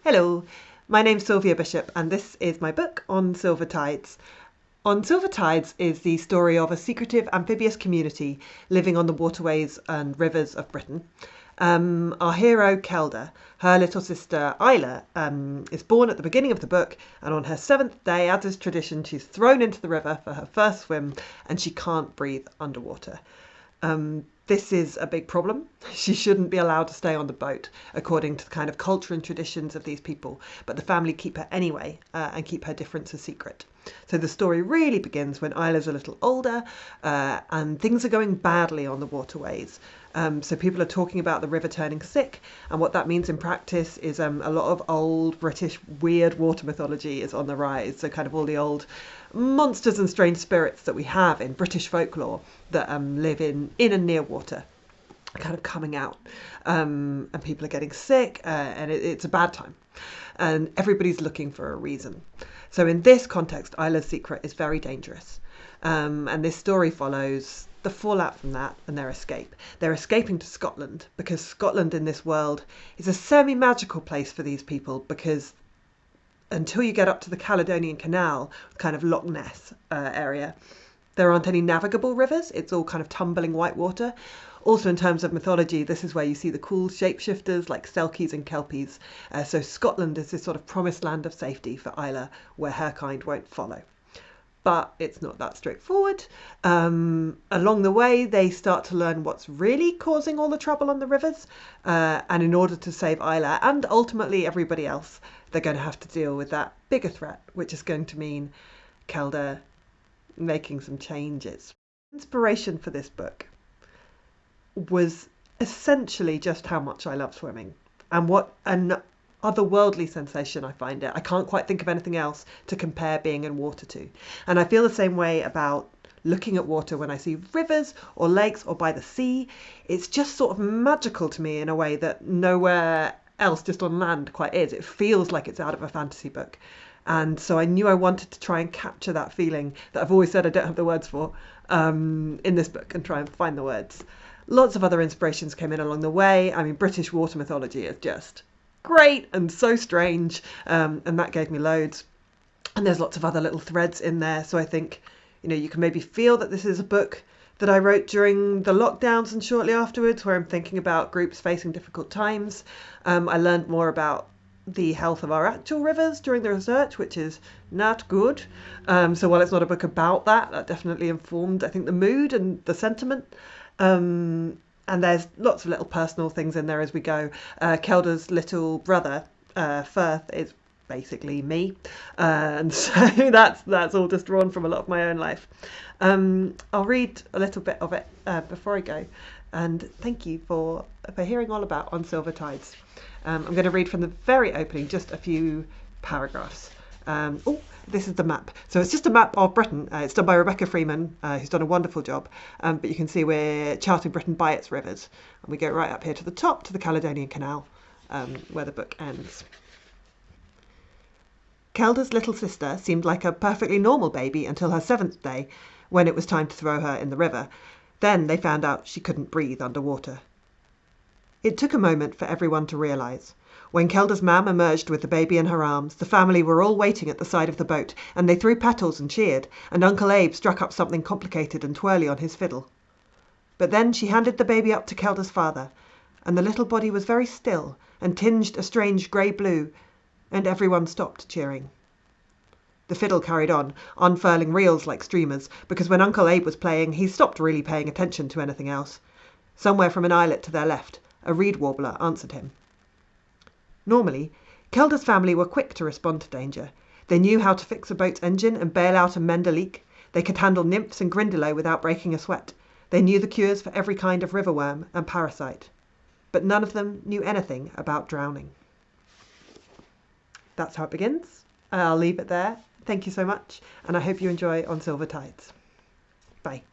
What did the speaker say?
Hello, my name's Sylvia Bishop and this is my book on silver tides. On Silver Tides is the story of a secretive amphibious community living on the waterways and rivers of Britain. Our hero, Kelda, her little sister, Isla, is born at the beginning of the book, and on her 7th day, as is tradition, she's thrown into the river for her first swim and she can't breathe underwater. This is a big problem. She shouldn't be allowed to stay on the boat, according to the kind of culture and traditions of these people, but the family keep her anyway and keep her difference a secret. So the story really begins when Isla's a little older and things are going badly on the waterways. So people are talking about the river turning sick, and what that means in practice is a lot of old British weird water mythology is on the rise. So kind of all the old monsters and strange spirits that we have in British folklore that live in and near water kind of coming out, and people are getting sick, and it's a bad time, and everybody's looking for a reason. So in this context, Isla's secret is very dangerous, and this story follows the fallout from that and their escape. They're escaping to Scotland because Scotland in this world is a semi-magical place for these people, because until you get up to the Caledonian Canal, kind of Loch Ness area, there aren't any navigable rivers. It's all kind of tumbling white water. Also, in terms of mythology, this is where you see the cool shapeshifters like Selkies and Kelpies. So Scotland is this sort of promised land of safety for Isla, where her kind won't follow. But it's not that straightforward. Along the way, they start to learn what's really causing all the trouble on the rivers. And in order to save Isla and ultimately everybody else, they're going to have to deal with that bigger threat, which is going to mean Kelda making some changes. Inspiration for this book was essentially just how much I love swimming and what an otherworldly sensation I find it. I can't quite think of anything else to compare being in water to. And I feel the same way about looking at water when I see rivers or lakes or by the sea. It's just sort of magical to me in a way that nowhere else just on land quite is. It feels like it's out of a fantasy book. And so I knew I wanted to try and capture that feeling that I've always said I don't have the words for in this book, and try and find the words. Lots of other inspirations came in along the way. I mean, British water mythology is just great and so strange, and that gave me loads. And there's lots of other little threads in there. So I think, you can maybe feel that this is a book that I wrote during the lockdowns and shortly afterwards, where I'm thinking about groups facing difficult times. I learned more about the health of our actual rivers during the research, which is not good. So while it's not a book about that, that definitely informed, I think, the mood and the sentiment. And there's lots of little personal things in there as we go. Kelda's little brother, Firth, is basically me. And so that's all just drawn from a lot of my own life. I'll read a little bit of it before I go. And thank you for hearing all about On Silver Tides. I'm going to read from the very opening, just a few paragraphs. This is the map. So it's just a map of Britain. It's done by Rebecca Freeman, who's done a wonderful job. But you can see we're charting Britain by its rivers. And we go right up here to the top, to the Caledonian Canal, where the book ends. Kelda's little sister seemed like a perfectly normal baby until her 7th day, when it was time to throw her in the river. Then they found out she couldn't breathe underwater. It took a moment for everyone to realise. When Kelda's mam emerged with the baby in her arms, the family were all waiting at the side of the boat, and they threw petals and cheered, and Uncle Abe struck up something complicated and twirly on his fiddle. But then she handed the baby up to Kelda's father, and the little body was very still and tinged a strange grey-blue, and everyone stopped cheering. The fiddle carried on, unfurling reels like streamers, because when Uncle Abe was playing, he stopped really paying attention to anything else. Somewhere from an islet to their left, a reed warbler answered him. Normally, Kelda's family were quick to respond to danger. They knew how to fix a boat's engine and bail out and mend a leak. They could handle nymphs and grindelow without breaking a sweat. They knew the cures for every kind of riverworm and parasite. But none of them knew anything about drowning. That's how it begins. I'll leave it there. Thank you so much, and I hope you enjoy On Silver Tides. Bye.